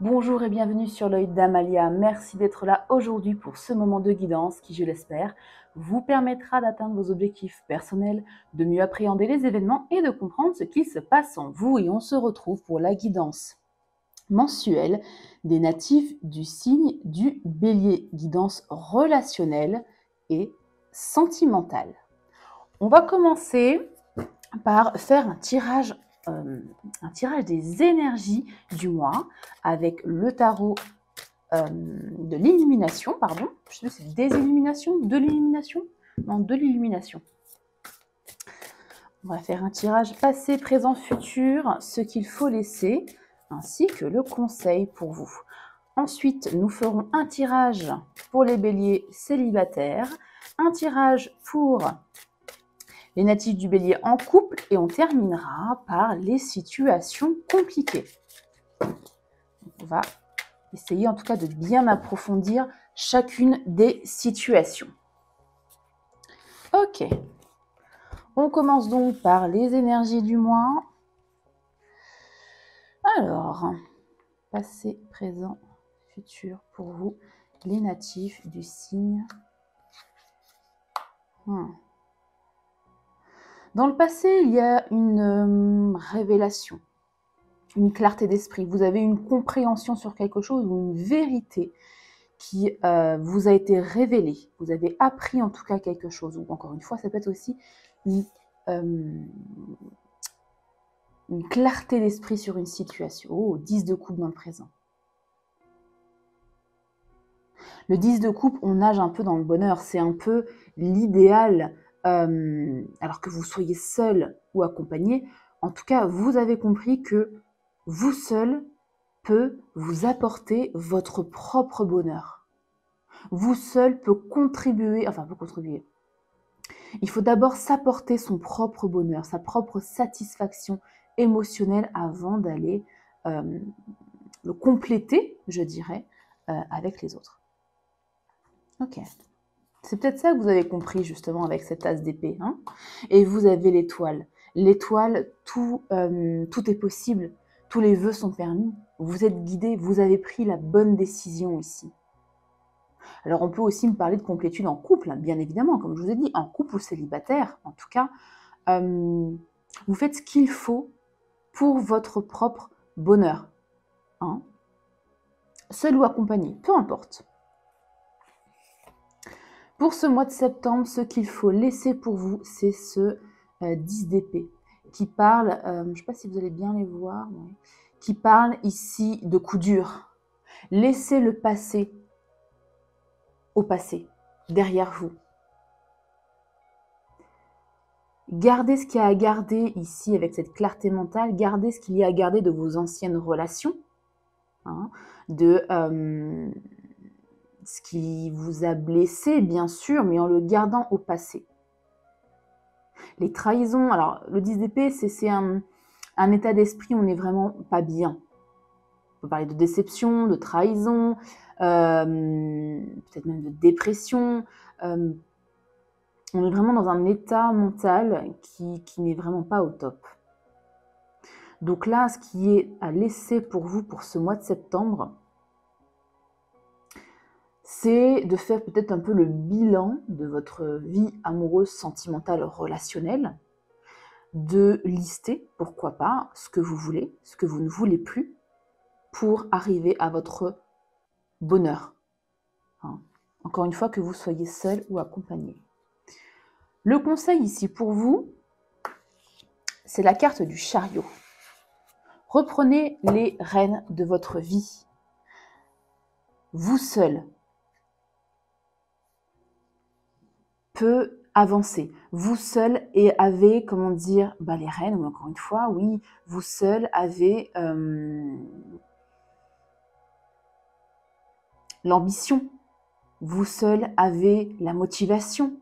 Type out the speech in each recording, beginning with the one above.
Bonjour et bienvenue sur l'œil d'Amalia. Merci d'être là aujourd'hui pour ce moment de guidance qui, je l'espère, vous permettra d'atteindre vos objectifs personnels, de mieux appréhender les événements et de comprendre ce qui se passe en vous. Et on se retrouve pour la guidance mensuelle des natifs du signe du Bélier, guidance relationnelle et sentimentale. On va commencer par faire un tirage des énergies du mois avec le tarot de l'illumination, pardon. Je sais pas si c'est des illuminations, de l'illumination. Non, de l'illumination. On va faire un tirage passé, présent, futur, ce qu'il faut laisser, ainsi que le conseil pour vous. Ensuite, nous ferons un tirage pour les béliers célibataires, un tirage pour les natifs du bélier en couple et on terminera par les situations compliquées. On va essayer en tout cas de bien approfondir chacune des situations. Ok, on commence donc par les énergies du mois. Alors, passé, présent, futur pour vous, les natifs du signe. Dans le passé, il y a une révélation, une clarté d'esprit. Vous avez une compréhension sur quelque chose ou une vérité qui vous a été révélée. Vous avez appris en tout cas quelque chose. Ou encore une fois, ça peut être aussi une clarté d'esprit sur une situation. Oh, 10 de coupe dans le présent. Le 10 de coupe, on nage un peu dans le bonheur. C'est un peu l'idéal, alors que vous soyez seul ou accompagné. En tout cas, vous avez compris que vous seul peut vous apporter votre propre bonheur. Vous seul peut contribuer. Il faut d'abord s'apporter son propre bonheur, sa propre satisfaction émotionnelle avant d'aller le compléter, je dirais, avec les autres. Ok. C'est peut-être ça que vous avez compris justement avec cette as d'épée. Hein, et vous avez l'étoile. L'étoile, tout est possible. Tous les vœux sont permis. Vous êtes guidé, vous avez pris la bonne décision ici. Alors on peut aussi me parler de complétude en couple, hein, bien évidemment, comme je vous ai dit, en couple ou célibataire, en tout cas, vous faites ce qu'il faut pour votre propre bonheur. Hein, seul ou accompagné, peu importe. Pour ce mois de septembre, ce qu'il faut laisser pour vous, c'est ce 10 d'épée qui parle, je ne sais pas si vous allez bien les voir, mais, qui parle ici de coups durs. Laissez le passé au passé, derrière vous. Gardez ce qu'il y a à garder ici avec cette clarté mentale, gardez ce qu'il y a à garder de vos anciennes relations, hein, de ce qui vous a blessé, bien sûr, mais en le gardant au passé. Les trahisons, alors le 10 d'épée, c'est un état d'esprit où on n'est vraiment pas bien. On peut parler de déception, de trahison, peut-être même de dépression. On est vraiment dans un état mental qui n'est vraiment pas au top. Donc là, ce qui est à laisser pour vous pour ce mois de septembre, c'est de faire peut-être un peu le bilan de votre vie amoureuse, sentimentale, relationnelle, de lister, pourquoi pas, ce que vous voulez, ce que vous ne voulez plus, pour arriver à votre bonheur. Hein. Encore une fois, que vous soyez seul ou accompagné. Le conseil ici pour vous, c'est la carte du chariot. Reprenez les rênes de votre vie. Vous seul peut avancer. Vous seul et avez, comment dire, les rênes, ou encore une fois, oui, vous seul avez l'ambition. Vous seul avez la motivation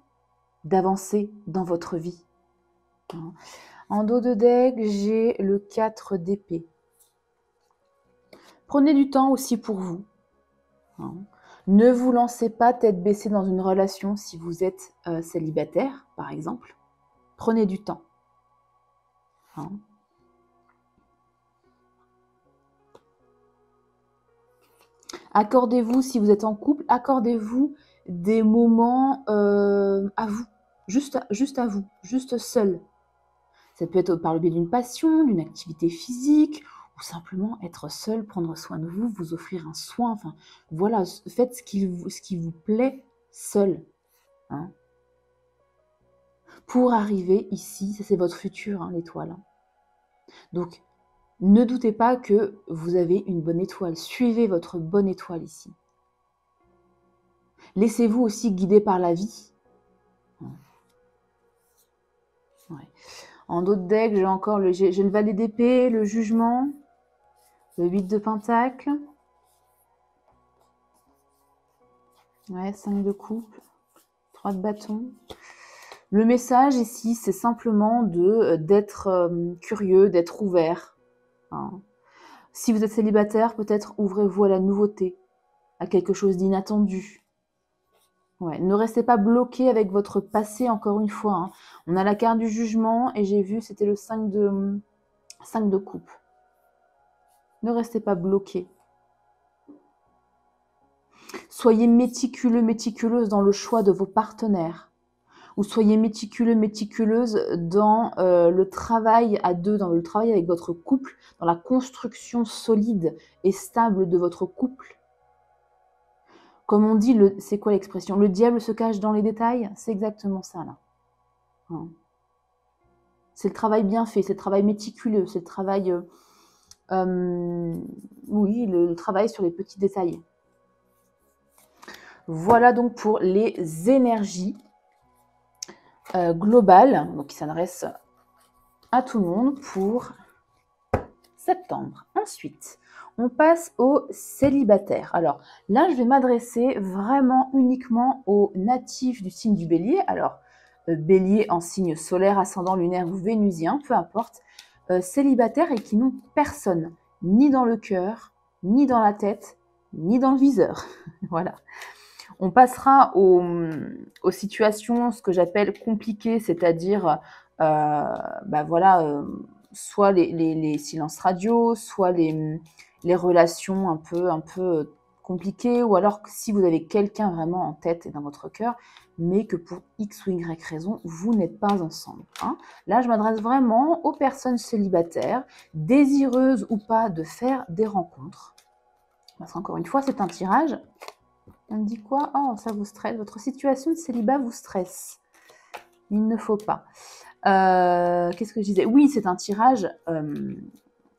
d'avancer dans votre vie. En dos de deck, j'ai le 4 d'épée. Prenez du temps aussi pour vous. Ne vous lancez pas tête baissée dans une relation si vous êtes célibataire, par exemple. Prenez du temps. Accordez-vous, si vous êtes en couple, accordez-vous des moments à vous, juste à vous, juste seul. Ça peut être par le biais d'une passion, d'une activité physique, ou simplement être seul, prendre soin de vous, vous offrir un soin. Enfin, voilà, faites ce qui vous plaît seul. Hein. Pour arriver ici, ça c'est votre futur, hein, l'étoile. Hein. Donc, ne doutez pas que vous avez une bonne étoile. Suivez votre bonne étoile ici. Laissez-vous aussi guider par la vie. Ouais. En d'autres decks, j'ai encore j'ai le valet d'épée, le jugement, le 8 de pentacle. Ouais, 5 de coupe, 3 de bâton. Le message ici, c'est simplement d'être curieux, d'être ouvert. Hein. Si vous êtes célibataire, peut-être ouvrez-vous à la nouveauté, à quelque chose d'inattendu. Ouais, ne restez pas bloqué avec votre passé, encore une fois. Hein. On a la carte du jugement et j'ai vu, c'était le 5 de coupe. Ne restez pas bloqué. Soyez méticuleux, méticuleuse dans le choix de vos partenaires. Ou soyez méticuleux, méticuleuse dans le travail à deux, dans le travail avec votre couple, dans la construction solide et stable de votre couple. Comme on dit, c'est quoi l'expression? Le diable se cache dans les détails. C'est exactement ça, là. Hein. C'est le travail bien fait, c'est le travail méticuleux, c'est le travail... oui, le travail sur les petits détails. Voilà donc pour les énergies globales, donc qui s'adressent à tout le monde pour septembre. Ensuite, on passe aux célibataires. Alors là, je vais m'adresser vraiment uniquement aux natifs du signe du Bélier. Alors, Bélier en signe solaire, ascendant lunaire ou vénusien, peu importe. Célibataires et qui n'ont personne, ni dans le cœur, ni dans la tête, ni dans le viseur. Voilà. On passera aux situations, ce que j'appelle compliquées, c'est-à-dire, soit les silences radio, soit les relations un peu compliquées, ou alors si vous avez quelqu'un vraiment en tête et dans votre cœur, mais que pour X ou Y raison, vous n'êtes pas ensemble. Hein. Là, je m'adresse vraiment aux personnes célibataires, désireuses ou pas de faire des rencontres. Parce qu'encore une fois, c'est un tirage. On me dit quoi? Oh, ça vous stresse. Votre situation de célibat vous stresse. Il ne faut pas. Qu'est-ce que je disais? Oui, c'est un tirage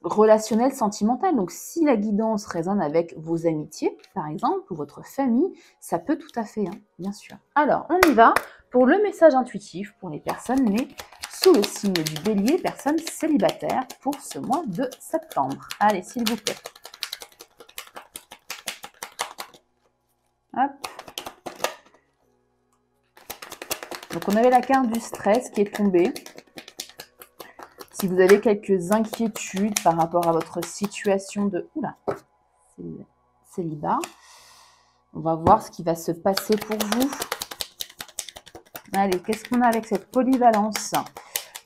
relationnel, sentimental. Donc, si la guidance résonne avec vos amitiés, par exemple, ou votre famille, ça peut tout à fait, hein, bien sûr. Alors, on y va pour le message intuitif pour les personnes nées sous le signe du Bélier, personnes célibataires, pour ce mois de septembre. Allez, s'il vous plaît. Hop. Donc, on avait la carte du stress qui est tombée. Si vous avez quelques inquiétudes par rapport à votre situation de célibat, on va voir ce qui va se passer pour vous. Allez, qu'est-ce qu'on a avec cette polyvalence?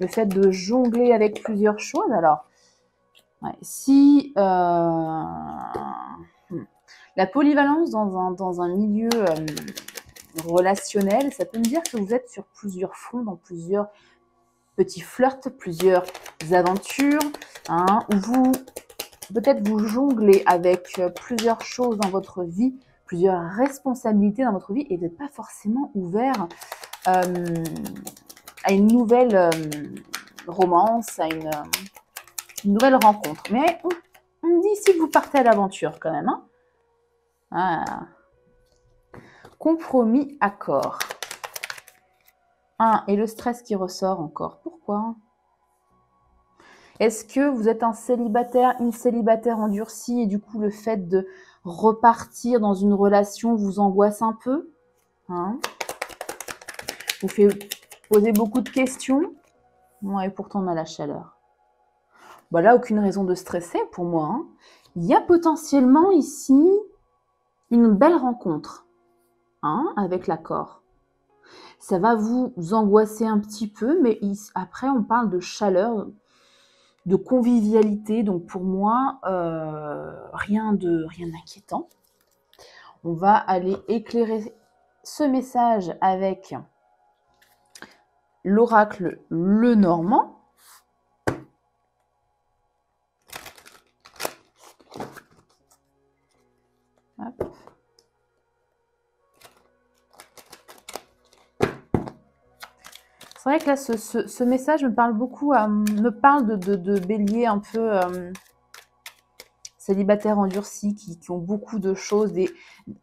Le fait de jongler avec plusieurs choses. Alors, ouais, si la polyvalence dans un milieu relationnel, ça peut me dire que vous êtes sur plusieurs fronts, dans plusieurs petits flirts, plusieurs aventures, hein, où peut-être vous jonglez avec plusieurs choses dans votre vie, plusieurs responsabilités dans votre vie, et vous n'êtes pas forcément ouvert à une nouvelle romance, à une nouvelle rencontre. Mais on me dit ici que vous partez à l'aventure quand même. Hein. Ah. Compromis, accord. Et le stress qui ressort encore. Pourquoi? Est-ce que vous êtes un célibataire, une célibataire endurcie et du coup le fait de repartir dans une relation vous angoisse un peu, hein? Vous fait poser beaucoup de questions? Ouais, et pourtant on a la chaleur. Bah là, aucune raison de stresser pour moi. Hein. Il y a potentiellement ici une belle rencontre, hein, avec l'accord. Ça va vous angoisser un petit peu, mais après on parle de chaleur, de convivialité, donc pour moi, rien d'inquiétant. On va aller éclairer ce message avec l'oracle Lenormand. Hop. C'est vrai que là, ce message me parle beaucoup, me parle de béliers un peu célibataires endurcis qui ont beaucoup de choses,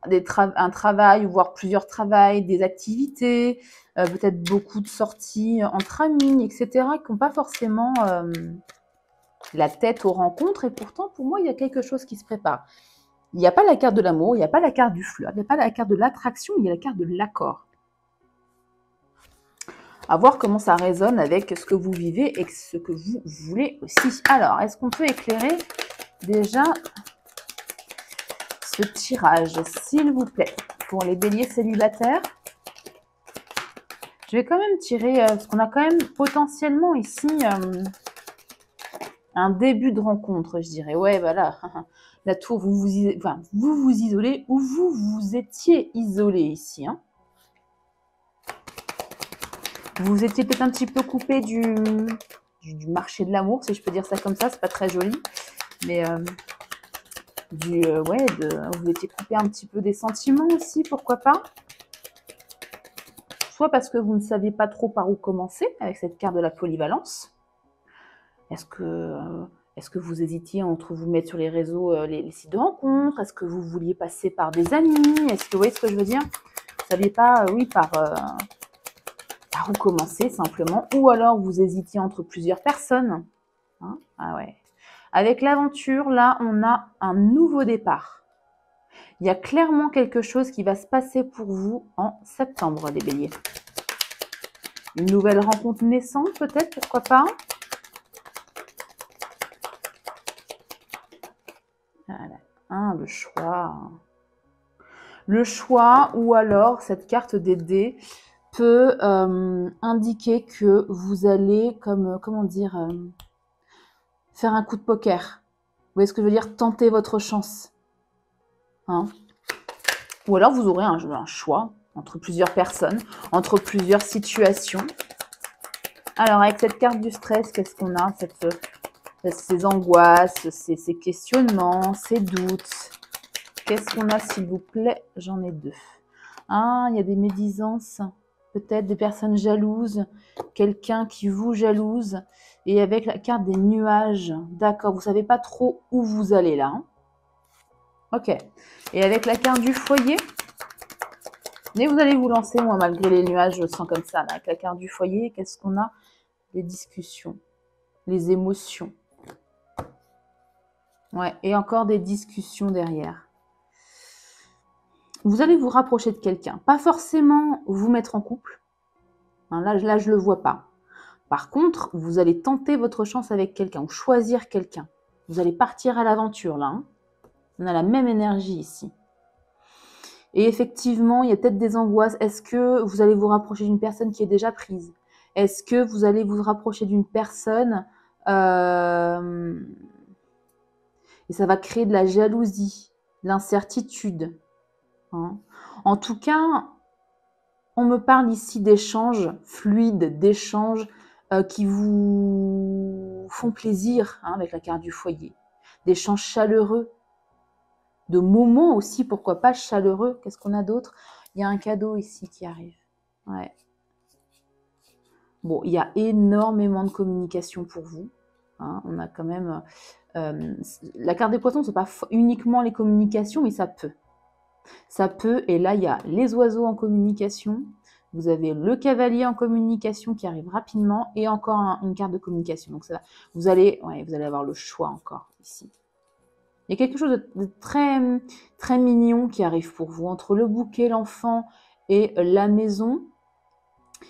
un travail, voire plusieurs travails, des activités, peut-être beaucoup de sorties entre amis, etc., qui n'ont pas forcément la tête aux rencontres. Et pourtant, pour moi, il y a quelque chose qui se prépare. Il n'y a pas la carte de l'amour, il n'y a pas la carte du flirt, il n'y a pas la carte de l'attraction, il y a la carte de l'accord. À voir comment ça résonne avec ce que vous vivez et ce que vous voulez aussi. Alors, est-ce qu'on peut éclairer déjà ce tirage, s'il vous plaît, pour les béliers célibataires? Je vais quand même tirer, parce qu'on a quand même potentiellement ici un début de rencontre, je dirais. Ouais, voilà. La tour, vous vous isolez ou vous étiez isolé ici. Hein. Vous étiez peut-être un petit peu coupé du marché de l'amour, si je peux dire ça comme ça, c'est pas très joli. Mais vous étiez coupé un petit peu des sentiments aussi, pourquoi pas. Soit parce que vous ne saviez pas trop par où commencer avec cette carte de la polyvalence. Est-ce que vous hésitiez entre vous mettre sur les réseaux, les sites de rencontres? Est-ce que vous vouliez passer par des amis? Est-ce que vous voyez ce que je veux dire? Vous ne saviez pas, par où commencer simplement. Ou alors vous hésitiez entre plusieurs personnes. Hein? Ah ouais. Avec l'aventure, là, on a un nouveau départ. Il y a clairement quelque chose qui va se passer pour vous en septembre, les béliers. Une nouvelle rencontre naissante, peut-être, pourquoi pas? Voilà. Ah, le choix. Le choix, ou alors cette carte des dés peut indiquer que vous allez, faire un coup de poker. Vous voyez ce que je veux dire? Tenter votre chance. Hein? Ou alors vous aurez un choix entre plusieurs personnes, entre plusieurs situations. Alors, avec cette carte du stress, qu'est-ce qu'on a? Ces angoisses, ces questionnements, ces doutes. Qu'est-ce qu'on a, s'il vous plaît? J'en ai deux. Ah, il y a des médisances, peut-être des personnes jalouses, quelqu'un qui vous jalouse. Et avec la carte des nuages, d'accord, vous ne savez pas trop où vous allez là. Hein. Ok. Et avec la carte du foyer, mais vous allez vous lancer, moi, malgré les nuages, je le sens comme ça. Là. Avec la carte du foyer, qu'est-ce qu'on a? Les discussions, les émotions. Ouais, et encore des discussions derrière. Vous allez vous rapprocher de quelqu'un. Pas forcément vous mettre en couple. Hein, là, je ne le vois pas. Par contre, vous allez tenter votre chance avec quelqu'un ou choisir quelqu'un. Vous allez partir à l'aventure, là. Hein. On a la même énergie ici. Et effectivement, il y a peut-être des angoisses. Est-ce que vous allez vous rapprocher d'une personne qui est déjà prise? Est-ce que vous allez vous rapprocher d'une personne et ça va créer de la jalousie, de l'incertitude. Hein. En tout cas, on me parle ici d'échanges fluides, d'échanges qui vous font plaisir hein, avec la carte du foyer. D'échanges chaleureux, de moments aussi, pourquoi pas chaleureux. Qu'est-ce qu'on a d'autre? Il y a un cadeau ici qui arrive. Ouais. Bon, il y a énormément de communication pour vous. Hein. On a quand même... la carte des poissons, ce n'est pas uniquement les communications, mais ça peut. Ça peut, et là, il y a les oiseaux en communication, vous avez le cavalier en communication qui arrive rapidement, et encore une carte de communication. Donc, ça, vous allez avoir le choix encore ici. Il y a quelque chose de très, très mignon qui arrive pour vous. Entre le bouquet, l'enfant et la maison,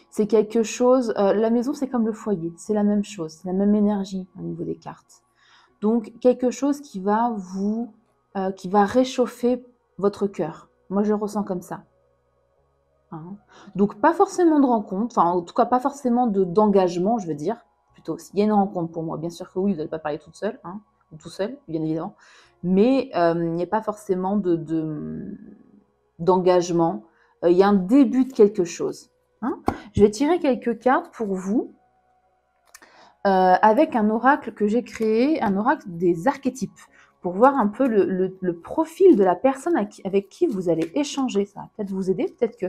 c'est quelque chose... la maison, c'est comme le foyer, c'est la même chose, c'est la même énergie au niveau des cartes. Donc, quelque chose qui va qui va réchauffer votre cœur. Moi, je le ressens comme ça. Hein. Donc, pas forcément de rencontre, enfin, en tout cas, pas forcément d'engagement, je veux dire. Plutôt, s'il y a une rencontre pour moi, bien sûr que oui, vous n'allez pas parler toute seule, hein, ou tout seul, bien évidemment. Mais il n'y a pas forcément d'engagement. Il y a un début de quelque chose. Hein. Je vais tirer quelques cartes pour vous avec un oracle que j'ai créé, un oracle des archétypes, pour voir un peu le profil de la personne avec qui vous allez échanger. Ça va peut-être vous aider, peut-être que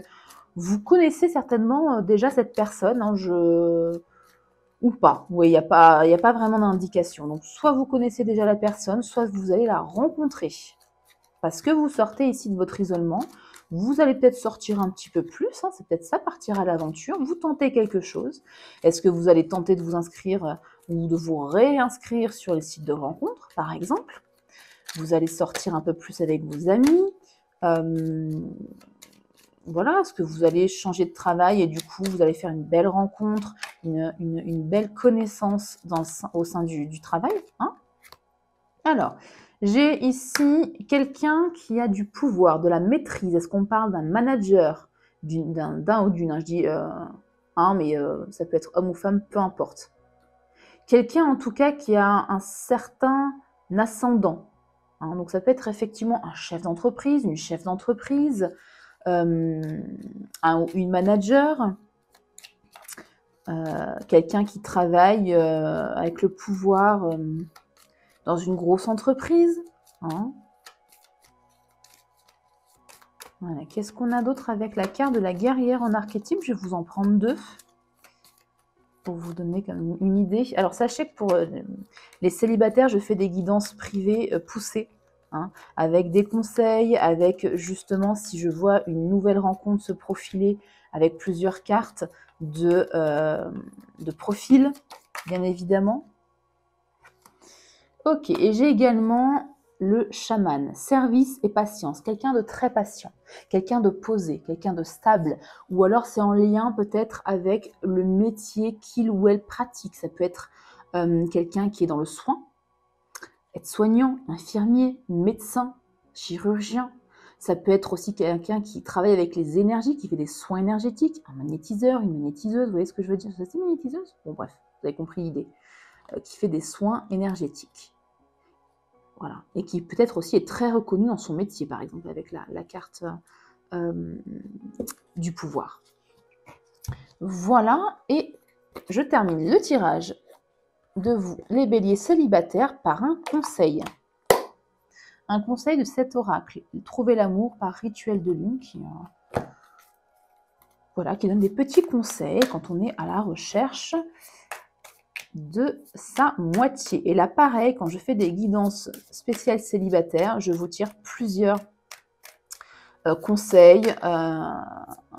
vous connaissez certainement déjà cette personne, hein, ou pas. Oui, il n'y a pas vraiment d'indication. Donc, soit vous connaissez déjà la personne, soit vous allez la rencontrer. Parce que vous sortez ici de votre isolement, vous allez peut-être sortir un petit peu plus, hein, c'est peut-être ça, partir à l'aventure, vous tentez quelque chose. Est-ce que vous allez tenter de vous inscrire ou de vous réinscrire sur les sites de rencontres, par exemple? Vous allez sortir un peu plus avec vos amis. Voilà, est-ce que vous allez changer de travail et du coup, vous allez faire une belle rencontre, une belle connaissance au sein du travail, hein? Alors, j'ai ici quelqu'un qui a du pouvoir, de la maîtrise. Est-ce qu'on parle d'un manager, d'un ou d'une, hein, je dis mais ça peut être homme ou femme, peu importe. Quelqu'un en tout cas qui a un certain ascendant. Hein, donc ça peut être effectivement un chef d'entreprise, une chef d'entreprise, une manager, quelqu'un qui travaille avec le pouvoir dans une grosse entreprise. Hein. Voilà. Qu'est-ce qu'on a d'autre avec la carte de la guerrière en archétype? Je vais vous en prendre 2 pour vous donner comme une idée. Alors sachez que pour les célibataires, je fais des guidances privées poussées, hein, avec des conseils, avec justement si je vois une nouvelle rencontre se profiler avec plusieurs cartes de profil, bien évidemment. Ok, et j'ai également le chaman, service et patience, quelqu'un de très patient, quelqu'un de posé, quelqu'un de stable, ou alors c'est en lien peut-être avec le métier qu'il ou elle pratique. Ça peut être quelqu'un qui est dans le soin, être soignant, infirmier, médecin, chirurgien. Ça peut être aussi quelqu'un qui travaille avec les énergies, qui fait des soins énergétiques, un magnétiseur, une magnétiseuse, vous voyez ce que je veux dire? C'est une magnétiseuse? Bon bref, vous avez compris l'idée. Qui fait des soins énergétiques. Voilà. Et qui peut-être aussi est très reconnu dans son métier, par exemple, avec la carte du pouvoir. Voilà, et je termine le tirage de vous, les béliers célibataires, par un conseil. Un conseil de cet oracle. Trouver l'amour par rituel de lune, qui donne des petits conseils quand on est à la recherche de sa moitié. Et là, pareil, quand je fais des guidances spéciales célibataires, je vous tire plusieurs conseils.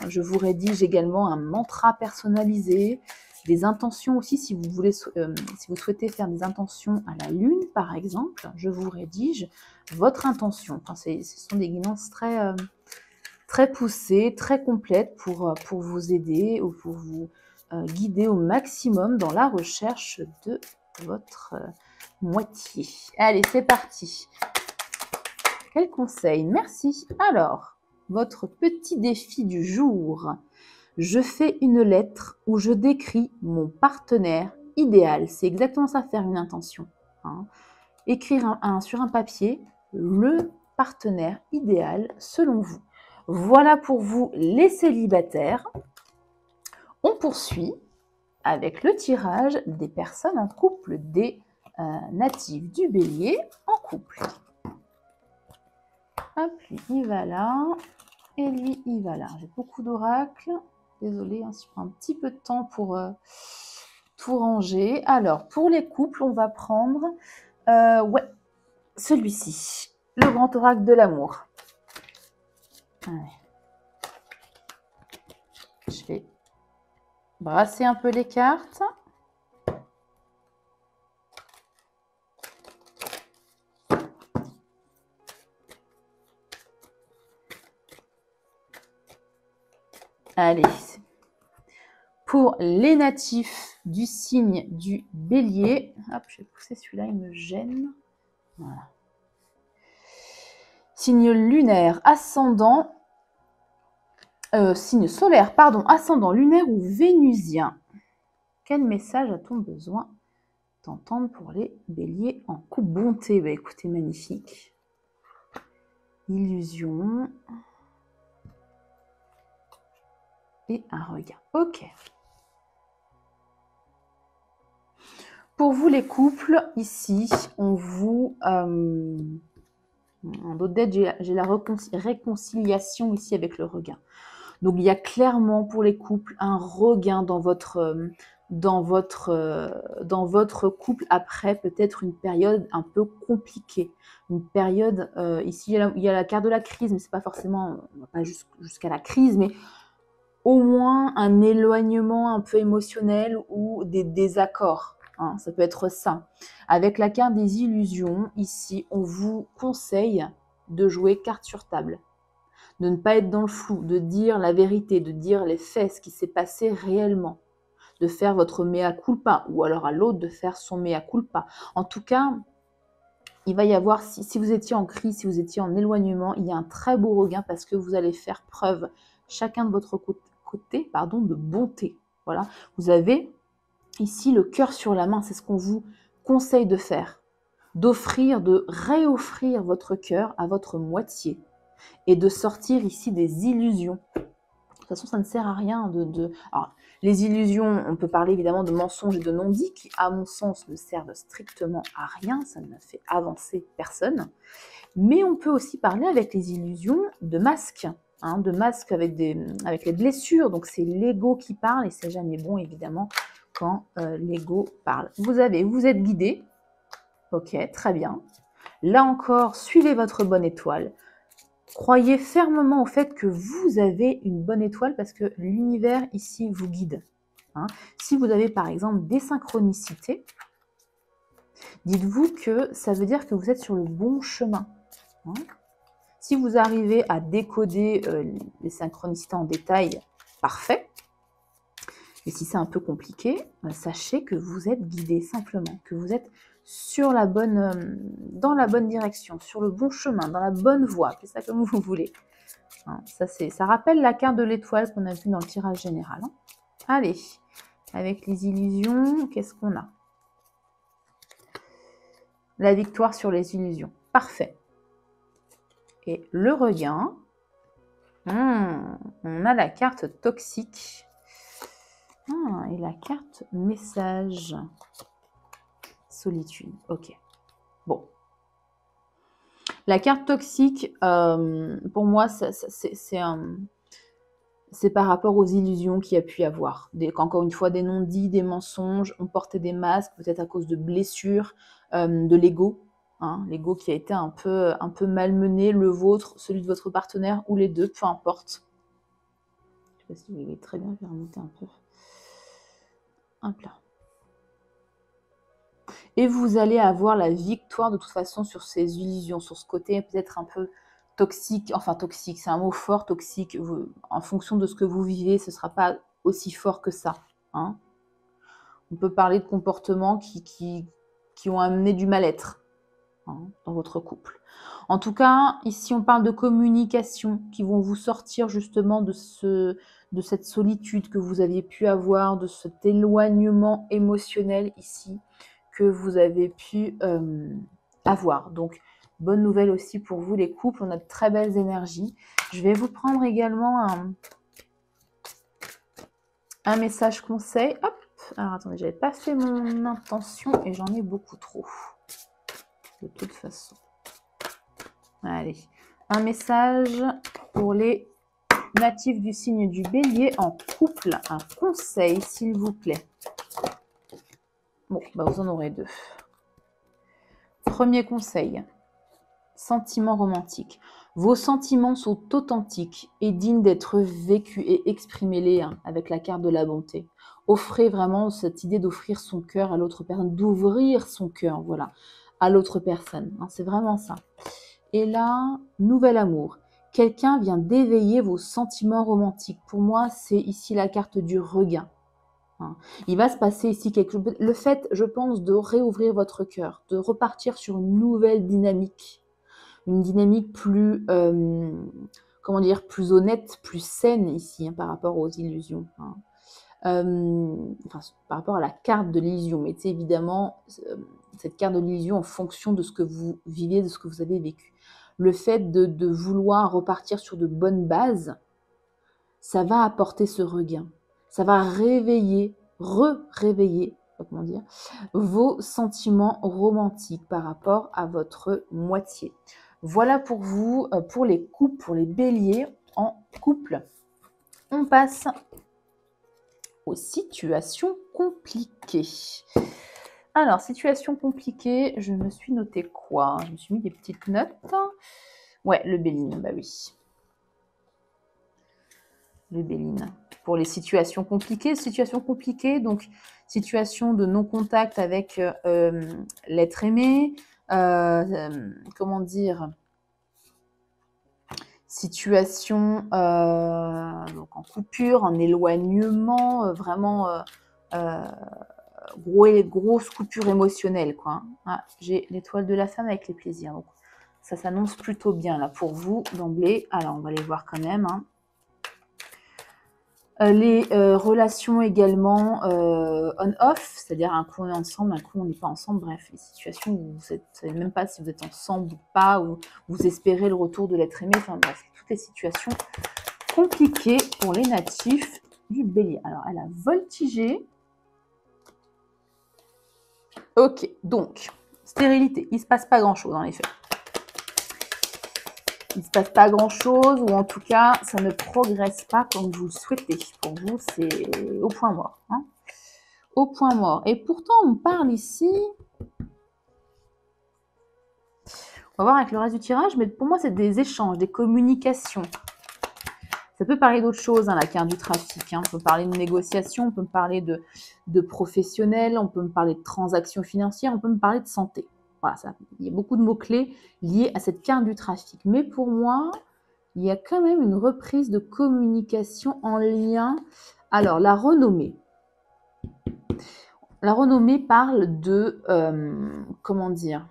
Je vous rédige également un mantra personnalisé, des intentions aussi, si vous voulez, si vous souhaitez faire des intentions à la lune, par exemple, je vous rédige votre intention. Enfin, ce sont des guidances très poussées, très complètes pour vous aider ou pour vous guider au maximum dans la recherche de votre moitié. Allez, c'est parti. Quel conseil? Merci. Alors, votre petit défi du jour. Je fais une lettre où je décris mon partenaire idéal. C'est exactement ça, faire une intention. Hein. Écrire sur un papier le partenaire idéal selon vous. Voilà pour vous les célibataires. On poursuit avec le tirage des personnes en couple, des natifs du bélier en couple. Hop, lui il va là, et lui il va là. J'ai beaucoup d'oracles, désolée, hein, si je prends un petit peu de temps pour tout ranger. Alors, pour les couples, on va prendre celui-ci, le grand oracle de l'amour. Je vais brasser un peu les cartes. Allez, pour les natifs du signe du bélier, hop, je vais pousser celui-là, il me gêne. Voilà. Signe lunaire, ascendant, signe solaire, pardon, ascendant lunaire ou vénusien. Quel message a-t-on besoin d'entendre pour les béliers en couple? Bonté, bah écoutez, magnifique. Illusion. et un regain. Ok. Pour vous les couples, ici, on vous... en d'autres dettes, j'ai la réconciliation ici avec le regain. Donc, il y a clairement pour les couples un regain dans votre couple après peut-être une période un peu compliquée. Une période, ici, il y a la carte de la crise, mais c'est pas forcément, pas jusqu'à la crise, mais au moins un éloignement un peu émotionnel ou des désaccords. Hein, ça peut être ça. Avec la carte des illusions, ici, on vous conseille de jouer carte sur table, de ne pas être dans le flou, de dire la vérité, de dire les faits, ce qui s'est passé réellement, de faire votre mea culpa, ou alors à l'autre de faire son mea culpa. En tout cas, il va y avoir, si vous étiez en crise, si vous étiez en éloignement, il y a un très beau regain parce que vous allez faire preuve, chacun de votre côté, de bonté. Voilà, vous avez ici le cœur sur la main, c'est ce qu'on vous conseille de faire, d'offrir, de réoffrir votre cœur à votre moitié et de sortir ici des illusions. De toute façon, ça ne sert à rien Alors, les illusions, on peut parler évidemment de mensonges et de non-dits qui, à mon sens, ne servent strictement à rien, ça ne fait avancer personne. Mais on peut aussi parler avec les illusions de masques, hein, de masques avec les blessures. Donc, c'est l'ego qui parle et c'est jamais bon, évidemment, quand l'ego parle. Vous êtes guidé. Ok, très bien. Là encore, suivez votre bonne étoile. Croyez fermement au fait que vous avez une bonne étoile parce que l'univers ici vous guide. Hein. Si vous avez par exemple des synchronicités, dites-vous que ça veut dire que vous êtes sur le bon chemin. Hein. Si vous arrivez à décoder les synchronicités en détail, parfait. Et si c'est un peu compliqué, sachez que vous êtes guidé simplement, que vous êtes sur dans la bonne direction, sur le bon chemin, dans la bonne voie, appelez ça comme vous voulez. Hein, ça rappelle la carte de l'étoile qu'on a vue dans le tirage général. Hein. Allez, avec les illusions, qu'est-ce qu'on a? La victoire sur les illusions. Parfait. Et le regain, on a la carte toxique. Et la carte message. Solitude. Ok. Bon. La carte toxique, pour moi, c'est par rapport aux illusions qu'il y a pu y avoir. Encore une fois, des non-dits, des mensonges, on portait des masques, peut-être à cause de blessures, de l'ego. Hein, l'ego qui a été un peu malmené, le vôtre, celui de votre partenaire, ou les deux, peu importe. Je ne sais pas si vous voyez très bien, je vais remonter un peu. Hop là. Et vous allez avoir la victoire de toute façon sur ces illusions, sur ce côté peut-être un peu toxique. Enfin, toxique, c'est un mot fort, toxique. En fonction de ce que vous vivez, ce ne sera pas aussi fort que ça. Hein. On peut parler de comportements qui ont amené du mal-être dans votre couple. En tout cas, ici, on parle de communication qui vont vous sortir justement de cette solitude que vous aviez pu avoir, de cet éloignement émotionnel ici que vous avez pu avoir. Donc, bonne nouvelle aussi pour vous les couples, on a de très belles énergies. Je vais vous prendre également un message conseil. Hop, alors attendez, j'avais pas fait mon intention et j'en ai beaucoup trop. De toute façon. Allez, un message pour les natifs du signe du Bélier en couple, un conseil s'il vous plaît. Bon, bah vous en aurez deux. Premier conseil, sentiments romantiques. Vos sentiments sont authentiques et dignes d'être vécus et exprimez-les avec la carte de la bonté. Offrez vraiment cette idée d'offrir son cœur à l'autre personne, d'ouvrir son cœur, voilà, à l'autre personne. Hein, c'est vraiment ça. Et là, nouvel amour. Quelqu'un vient d'éveiller vos sentiments romantiques. Pour moi, c'est ici la carte du regain. Il va se passer ici quelque chose. Le fait, je pense, de réouvrir votre cœur, de repartir sur une nouvelle dynamique. Une dynamique plus, comment dire, plus honnête, plus saine ici par rapport aux illusions. Enfin, par rapport à la carte de l'illusion. Mais c'est évidemment cette carte de l'illusion en fonction de ce que vous vivez, de ce que vous avez vécu. Le fait de vouloir repartir sur de bonnes bases, ça va apporter ce regain. Ça va réveiller, réveiller comment dire, vos sentiments romantiques par rapport à votre moitié. Voilà pour vous, pour les couples, pour les béliers en couple. On passe aux situations compliquées. Alors, situation compliquée, je me suis noté quoi? Je me suis mis des petites notes. Ouais, le Béline, bah oui. Le Béline. Pour les situations compliquées, donc situation de non-contact avec l'être aimé, comment dire, situation donc en coupure, en éloignement, vraiment grosse coupure émotionnelle, quoi. Ah, j'ai l'étoile de la femme avec les plaisirs, donc ça s'annonce plutôt bien là pour vous d'emblée. Alors on va les voir quand même, hein. Les relations également on-off, c'est-à-dire un coup on est ensemble, un coup on n'est pas ensemble, bref, les situations où vous ne savez même pas si vous êtes ensemble ou pas, ou vous espérez le retour de l'être aimé, enfin bref, toutes les situations compliquées pour les natifs du Bélier. Alors, elle a voltigé. Ok, donc, stérilité, il ne se passe pas grand-chose en effet. Il ne se passe pas grand-chose, ou en tout cas, ça ne progresse pas comme vous le souhaitez. Pour vous, c'est au point mort. Hein, au point mort. Et pourtant, on parle ici... On va voir avec le reste du tirage, mais pour moi, c'est des échanges, des communications. Ça peut parler d'autre chose, hein, la carte du trafic. Hein. On peut parler de négociation, on peut me parler de professionnel, on peut me parler de transactions financières, on peut me parler de santé. Voilà, il y a beaucoup de mots-clés liés à cette carte du trafic. Mais pour moi, il y a quand même une reprise de communication en lien. Alors, la renommée. La renommée parle de... comment dire?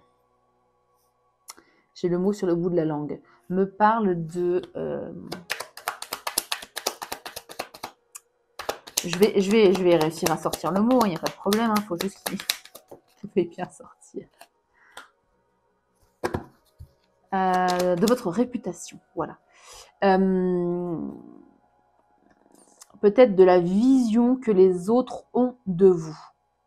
J'ai le mot sur le bout de la langue. Me parle de... Je vais réussir à sortir le mot, il n'y a pas de problème, il faut juste qu'il fait bien sortir. De votre réputation, voilà. Peut-être de la vision que les autres ont de vous.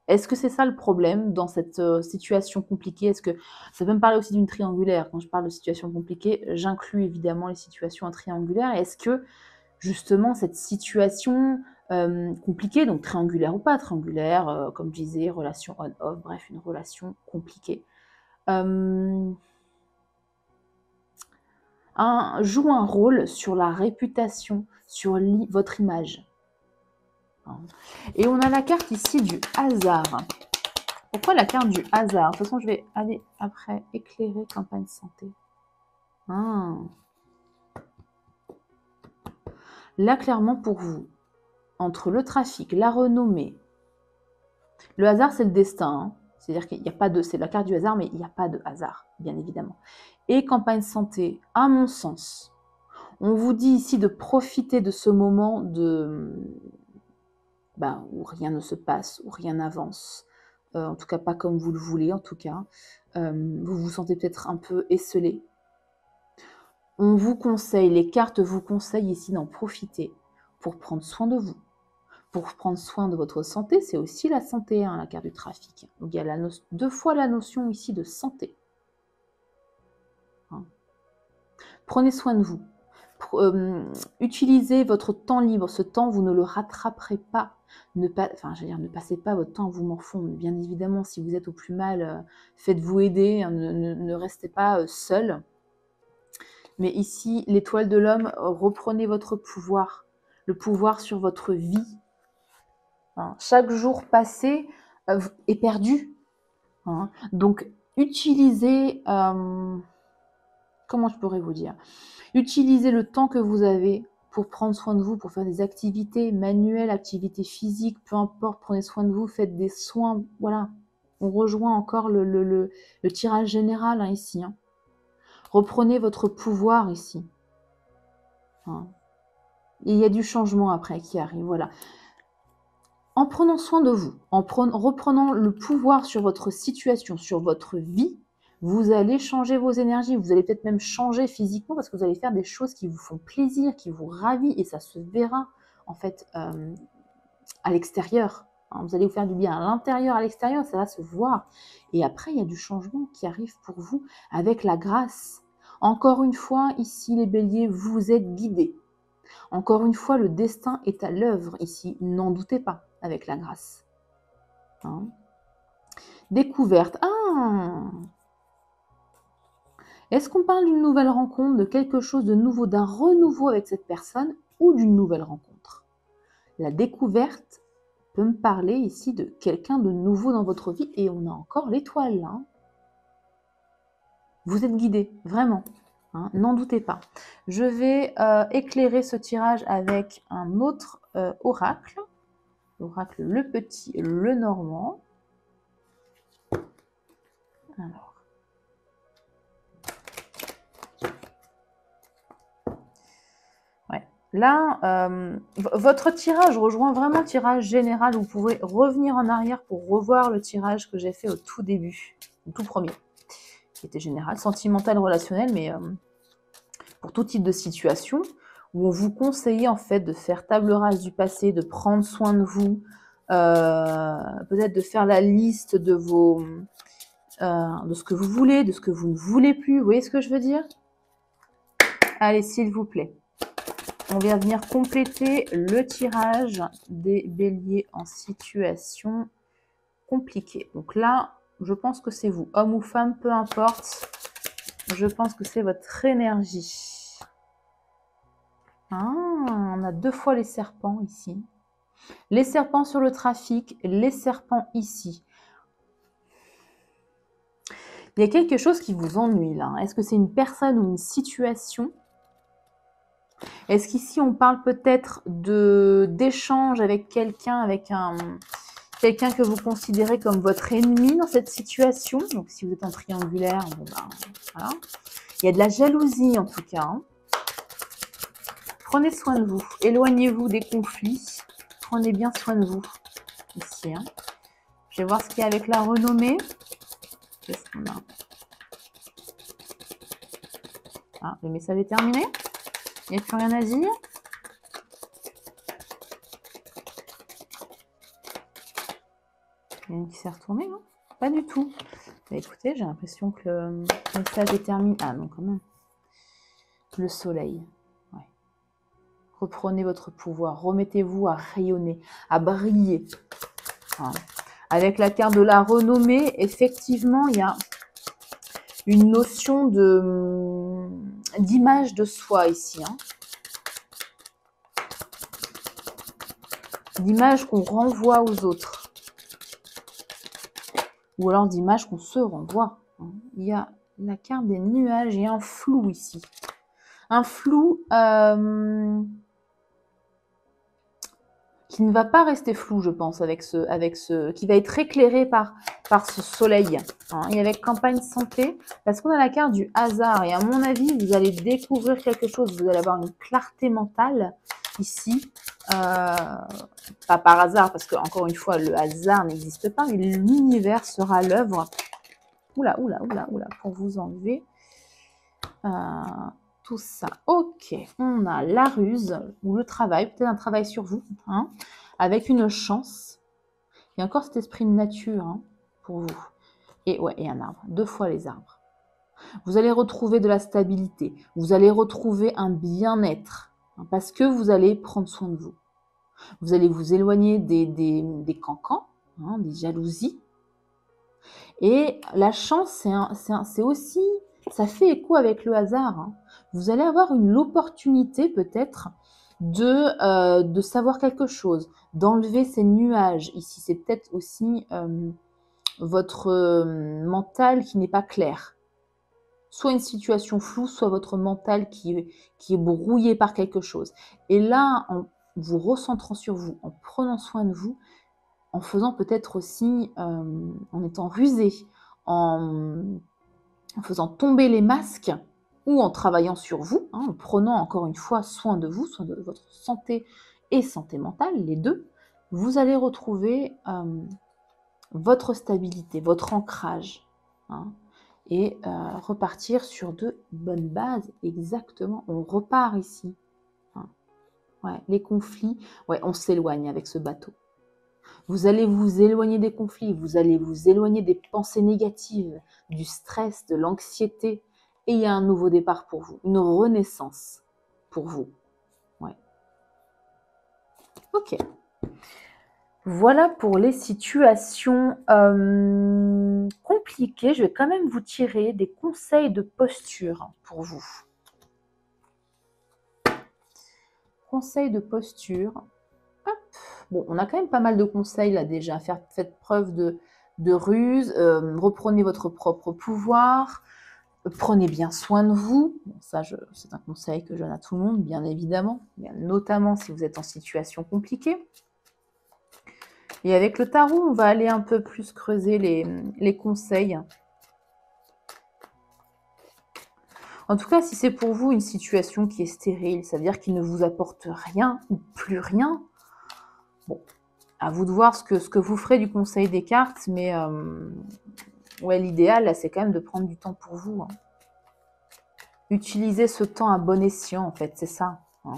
Est-ce que c'est ça le problème dans cette situation compliquée? Est-ce que ça peut me parler aussi d'une triangulaire? Quand je parle de situation compliquée, j'inclus évidemment les situations triangulaires. Est-ce que justement cette situation compliquée, donc triangulaire ou pas triangulaire, comme je disais, relation on-off, bref, une relation compliquée, joue un rôle sur la réputation, sur votre image. Et on a la carte ici du hasard. Pourquoi la carte du hasard? De toute façon, je vais aller après éclairer campagne santé. Là, clairement, pour vous, entre le trafic, la renommée, le hasard, c'est le destin. Hein. C'est-à-dire qu'il n'y a pas de... C'est la carte du hasard, mais il n'y a pas de hasard, bien évidemment. Et campagne santé, à mon sens, on vous dit ici de profiter de ce moment où rien ne se passe, où rien n'avance. En tout cas, pas comme vous le voulez, en tout cas. Vous vous sentez peut-être un peu esselé. On vous conseille, les cartes vous conseillent ici d'en profiter pour prendre soin de vous. Pour prendre soin de votre santé, c'est aussi la santé, hein, la carte du trafic. Donc, il y a deux fois la notion ici de santé. Hein. Prenez soin de vous. Utilisez votre temps libre. Ce temps, vous ne le rattraperez pas. Ne passez pas votre temps à vous morfondre. Bien évidemment, si vous êtes au plus mal, faites-vous aider. Hein, ne restez pas seul. Mais ici, l'étoile de l'homme, reprenez votre pouvoir. Le pouvoir sur votre vie. Hein. Chaque jour passé est perdu. Hein. Donc, utilisez... comment je pourrais vous dire? Utilisez le temps que vous avez pour prendre soin de vous, pour faire des activités manuelles, activités physiques, peu importe, prenez soin de vous, faites des soins, voilà. On rejoint encore le tirage général, hein, ici. Hein. Reprenez votre pouvoir ici. Hein. Et il y a du changement après qui arrive, voilà. En prenant soin de vous, en reprenant le pouvoir sur votre situation, sur votre vie, Vous allez changer vos énergies, vous allez peut-être même changer physiquement parce que vous allez faire des choses qui vous font plaisir, qui vous ravit et ça se verra en fait à l'extérieur. Hein. Vous allez vous faire du bien à l'intérieur, à l'extérieur, ça va se voir. Et après, il y a du changement qui arrive pour vous avec la grâce. Encore une fois, ici les béliers, vous êtes guidés. Encore une fois, le destin est à l'œuvre ici, n'en doutez pas avec la grâce. Hein. Découverte. Ah! Est-ce qu'on parle d'une nouvelle rencontre, de quelque chose de nouveau, d'un renouveau avec cette personne ou d'une nouvelle rencontre? La découverte peut me parler ici de quelqu'un de nouveau dans votre vie et on a encore l'étoile. Hein. Vous êtes guidé, vraiment. Hein, n'en doutez pas. Je vais éclairer ce tirage avec un autre oracle. L'oracle le petit, le normand. Alors. Ouais. Là, votre tirage rejoint vraiment le tirage général. Vous pouvez revenir en arrière pour revoir le tirage que j'ai fait au tout début, au tout premier, qui était général, sentimental, relationnel, mais pour tout type de situation, où on vous conseille en fait de faire table rase du passé, de prendre soin de vous, peut-être de faire la liste de vos, de ce que vous voulez, de ce que vous ne voulez plus. Vous voyez ce que je veux dire? Allez, s'il vous plaît. On va venir compléter le tirage des béliers en situation compliquée. Donc là, je pense que c'est vous, homme ou femme, peu importe. Je pense que c'est votre énergie. Ah, on a 2 fois les serpents ici. Les serpents sur le trafic, les serpents ici. Il y a quelque chose qui vous ennuie là. Est-ce que c'est une personne ou une situation? Est-ce qu'ici on parle peut-être d'échange avec quelqu'un, quelqu'un que vous considérez comme votre ennemi dans cette situation? Donc si vous êtes en triangulaire, bon ben, voilà. Il y a de la jalousie en tout cas. Hein. Prenez soin de vous, éloignez-vous des conflits, prenez bien soin de vous ici. Hein. Je vais voir ce qu'il y a avec la renommée. Qu'est-ce qu'on a? Ah, le message est terminé. Il n'y a plus rien à dire. Il y a une qui s'est retournée, non? Pas du tout. Bah, écoutez, j'ai l'impression que le message est terminé. Ah non, quand même. Le soleil. Ouais. Reprenez votre pouvoir. Remettez-vous à rayonner, à briller. Hein. Avec la carte de la renommée, effectivement, il y a une notion d'image de soi ici. Hein. D'image qu'on renvoie aux autres. Ou alors d'image qu'on se renvoie. Hein. Il y a la carte des nuages et un flou ici. Un flou qui ne va pas rester flou, je pense, qui va être éclairé par ce soleil. Hein, et avec campagne santé, parce qu'on a la carte du hasard. Et à mon avis, vous allez découvrir quelque chose. Vous allez avoir une clarté mentale ici. Pas par hasard, parce que encore une fois, le hasard n'existe pas, mais l'univers sera à l'œuvre. Oula, pour vous enlever tout ça. Ok, on a la ruse ou le travail, peut-être un travail sur vous, hein, avec une chance. Il y a encore cet esprit de nature hein, pour vous. Et ouais, et un arbre, 2 fois les arbres. Vous allez retrouver de la stabilité, vous allez retrouver un bien-être, hein, parce que vous allez prendre soin de vous. Vous allez vous éloigner des cancans, hein, des jalousies. Et la chance, c'est aussi, ça fait écho avec le hasard. Hein. Vous allez avoir l'opportunité peut-être de savoir quelque chose, d'enlever ces nuages. Ici, c'est peut-être aussi votre mental qui n'est pas clair. Soit une situation floue, soit votre mental qui est brouillé par quelque chose. Et là, en vous recentrant sur vous, en prenant soin de vous, en faisant peut-être aussi, en étant rusé, en faisant tomber les masques ou en travaillant sur vous, hein, en prenant encore une fois soin de vous, soin de votre santé et santé mentale, les deux, vous allez retrouver votre stabilité, votre ancrage. Hein, et repartir sur de bonnes bases. Exactement, on repart ici. Hein. Ouais, les conflits, ouais, on s'éloigne avec ce bateau. Vous allez vous éloigner des conflits, vous allez vous éloigner des pensées négatives, du stress, de l'anxiété, et il y a un nouveau départ pour vous, une renaissance pour vous. Ouais. Ok. Voilà pour les situations compliquées. Je vais quand même vous tirer des conseils de posture pour vous. Conseils de posture. Hop. Bon, on a quand même pas mal de conseils là déjà. Faites preuve de ruse. Reprenez votre propre pouvoir. Prenez bien soin de vous. Bon, ça, c'est un conseil que je donne à tout le monde, bien évidemment. Notamment si vous êtes en situation compliquée. Et avec le tarot, on va aller un peu plus creuser les conseils. En tout cas, si c'est pour vous une situation qui est stérile, ça veut dire qu'il ne vous apporte rien ou plus rien, bon, à vous de voir ce que vous ferez du conseil des cartes, mais ouais, l'idéal, là, c'est quand même de prendre du temps pour vous. Hein. Utilisez ce temps à bon escient, en fait, c'est ça. Hein.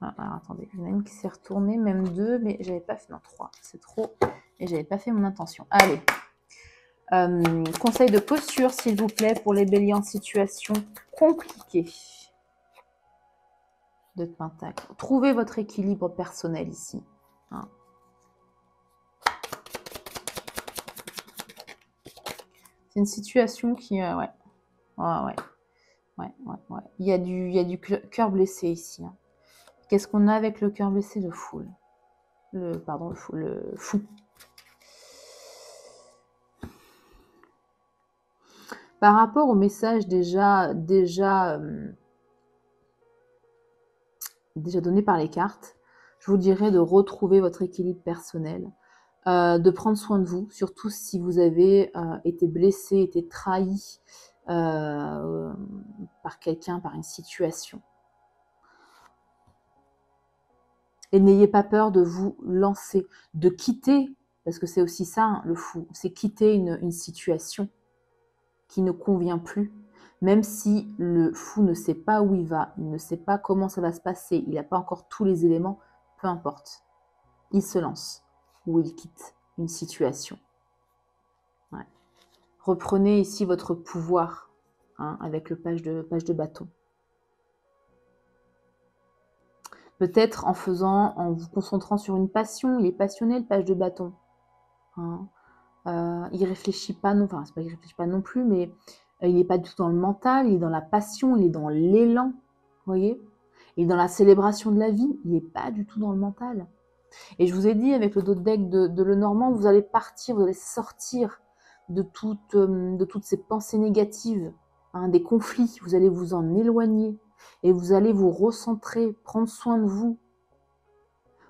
Alors, attendez, il y en a une qui s'est retournée, même deux, mais j'avais pas fait, non, trois, c'est trop, et j'avais pas fait mon intention. Allez, conseil de posture, s'il vous plaît, pour les béliers en situation compliquée. De Pentacle. Trouvez votre équilibre personnel ici. Hein. C'est une situation qui... ouais. Ouais. Il y a du cœur blessé ici. Hein. Qu'est-ce qu'on a avec le cœur blessé? Le fou. Le fou. Par rapport au message déjà donné par les cartes, je vous dirais de retrouver votre équilibre personnel, de prendre soin de vous, surtout si vous avez été blessé, été trahi par quelqu'un, par une situation. Et n'ayez pas peur de vous lancer, de quitter, parce que c'est aussi ça, hein, le fou, c'est quitter une situation qui ne convient plus, même si le fou ne sait pas où il va, il ne sait pas comment ça va se passer, il n'a pas encore tous les éléments, peu importe. Il se lance ou il quitte une situation. Ouais. Reprenez ici votre pouvoir hein, avec le page de bâton. Peut-être en vous concentrant sur une passion, il est passionné le page de bâton. Hein. Il réfléchit pas non, enfin c'est pas qu'il réfléchit pas non plus, mais il n'est pas du tout dans le mental, il est dans la passion, il est dans l'élan, vous voyez. Il est dans la célébration de la vie, il n'est pas du tout dans le mental. Et je vous ai dit avec le dos de deck de Lenormand, vous allez partir, vous allez sortir de toutes ces pensées négatives, hein, des conflits, vous allez vous en éloigner et vous allez vous recentrer, prendre soin de vous.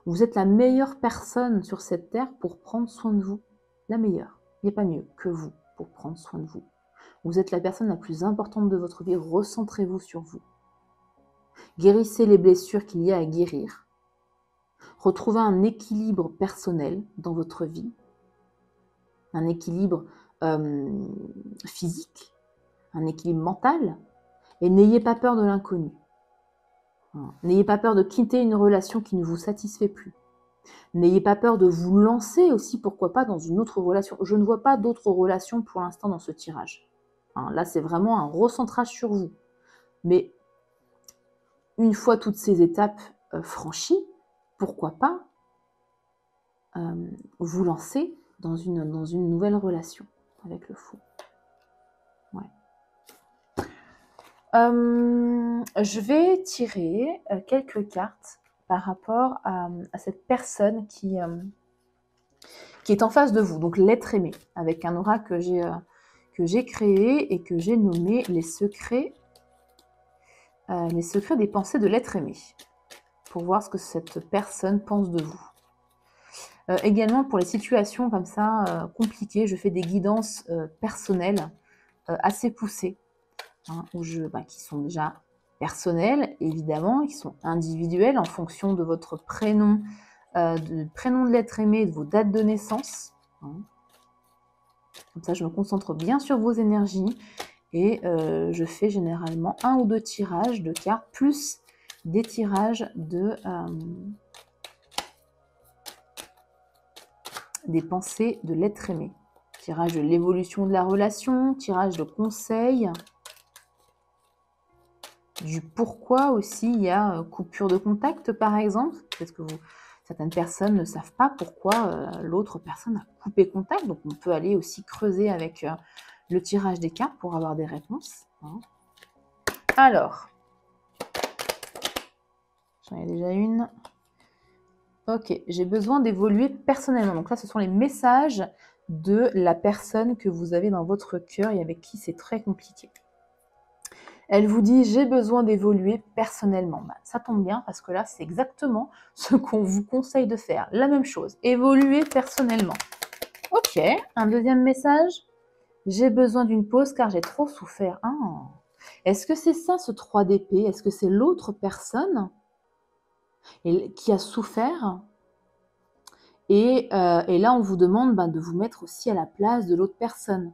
Vous êtes la meilleure personne sur cette terre pour prendre soin de vous. La meilleure. Il n'y a pas mieux que vous pour prendre soin de vous. Vous êtes la personne la plus importante de votre vie. Recentrez-vous sur vous. Guérissez les blessures qu'il y a à guérir. Retrouvez un équilibre personnel dans votre vie. Un équilibre physique. Un équilibre mental. Et n'ayez pas peur de l'inconnu. N'ayez pas peur de quitter une relation qui ne vous satisfait plus. N'ayez pas peur de vous lancer aussi, pourquoi pas, dans une autre relation. Je ne vois pas d'autres relations pour l'instant dans ce tirage. Hein, là, c'est vraiment un recentrage sur vous. Mais une fois toutes ces étapes franchies, pourquoi pas vous lancer dans une nouvelle relation avec le fou. Ouais. Je vais tirer quelques cartes par rapport à cette personne qui est en face de vous, donc l'être aimé, avec un aura que j'ai créé et que j'ai nommé les secrets des pensées de l'être aimé, pour voir ce que cette personne pense de vous. Également, pour les situations comme ça, compliquées, je fais des guidances personnelles assez poussées, hein, qui sont déjà personnelles, évidemment, qui sont individuelles en fonction de votre prénom, prénom de l'être aimé, de vos dates de naissance. Hein. Comme ça, je me concentre bien sur vos énergies et je fais généralement 1 ou 2 tirages de cartes, plus des tirages des pensées de l'être aimé. Tirage de l'évolution de la relation, tirage de conseils, du pourquoi aussi. Il y a coupure de contact par exemple. Peut-être que certaines personnes ne savent pas pourquoi l'autre personne a coupé contact. Donc on peut aller aussi creuser avec le tirage des cartes pour avoir des réponses. Hein. Alors, j'en ai déjà une. Ok, j'ai besoin d'évoluer personnellement. Donc là, ce sont les messages de la personne que vous avez dans votre cœur et avec qui c'est très compliqué. Elle vous dit « j'ai besoin d'évoluer personnellement ». Bah, ça tombe bien parce que là, c'est exactement ce qu'on vous conseille de faire. La même chose, évoluer personnellement. Ok, un deuxième message. J'ai besoin d'une pause car j'ai trop souffert. Ah. Est-ce que c'est ça, ce 3 d'épée? Est-ce que c'est l'autre personne qui a souffert? Et là, on vous demande de vous mettre aussi à la place de l'autre personne.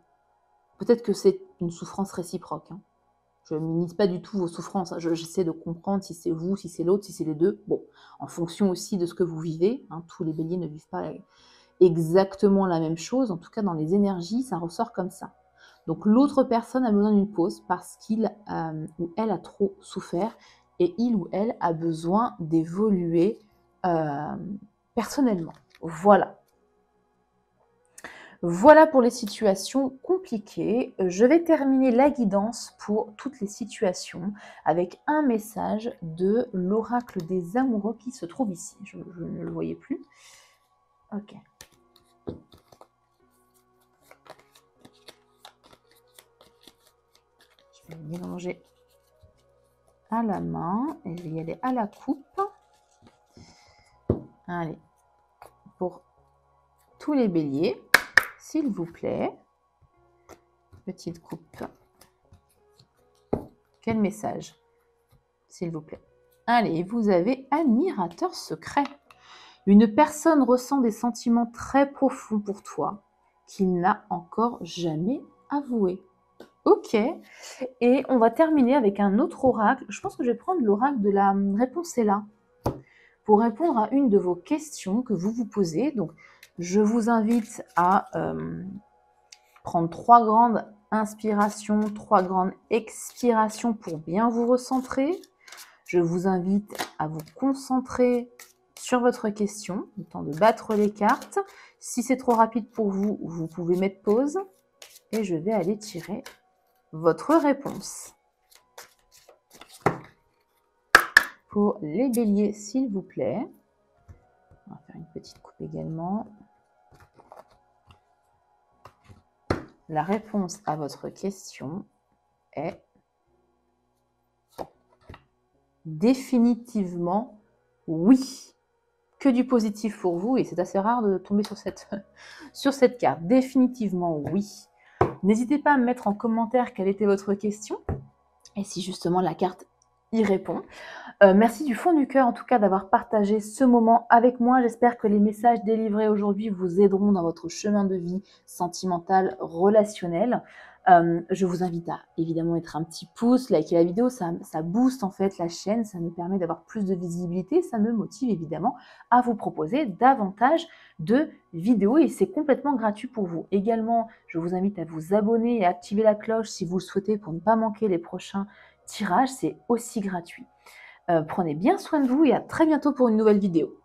Peut-être que c'est une souffrance réciproque. Hein. Je ne minimise pas du tout vos souffrances. J'essaie de comprendre si c'est vous, si c'est l'autre, si c'est les deux. Bon, en fonction aussi de ce que vous vivez. Hein, tous les béliers ne vivent pas exactement la même chose. En tout cas, dans les énergies, ça ressort comme ça. Donc, l'autre personne a besoin d'une pause parce qu'il ou elle a trop souffert et il ou elle a besoin d'évoluer personnellement. Voilà. Voilà pour les situations compliquées. Je vais terminer la guidance pour toutes les situations avec un message de l'oracle des amoureux qui se trouve ici. Je ne le voyais plus. Ok. Je vais mélanger à la main et je vais y aller à la coupe. Allez, pour tous les béliers, s'il vous plaît. Petite coupe. Quel message, s'il vous plaît? Allez, vous avez admirateur secret. Une personne ressent des sentiments très profonds pour toi qu'il n'a encore jamais avoués. Ok, et on va terminer avec un autre oracle. Je pense que je vais prendre l'oracle de la réponse est là pour répondre à une de vos questions que vous vous posez. Donc, je vous invite à prendre 3 grandes inspirations, 3 grandes expirations pour bien vous recentrer. Je vous invite à vous concentrer sur votre question, le temps de battre les cartes. Si c'est trop rapide pour vous, vous pouvez mettre pause. Et je vais aller tirer votre réponse. Pour les béliers, s'il vous plaît. On va faire une petite coupe également. La réponse à votre question est définitivement oui. Que du positif pour vous et c'est assez rare de tomber sur cette carte. Définitivement oui. N'hésitez pas à me mettre en commentaire quelle était votre question et si justement la carte y répond. Merci du fond du cœur en tout cas d'avoir partagé ce moment avec moi. J'espère que les messages délivrés aujourd'hui vous aideront dans votre chemin de vie sentimental, relationnel. Je vous invite à évidemment mettre un petit pouce, liker la vidéo, ça booste en fait la chaîne, ça me permet d'avoir plus de visibilité, ça me motive évidemment à vous proposer davantage de vidéos et c'est complètement gratuit pour vous. Également, je vous invite à vous abonner et à activer la cloche si vous le souhaitez pour ne pas manquer les prochains tirages, c'est aussi gratuit. Prenez bien soin de vous et à très bientôt pour une nouvelle vidéo.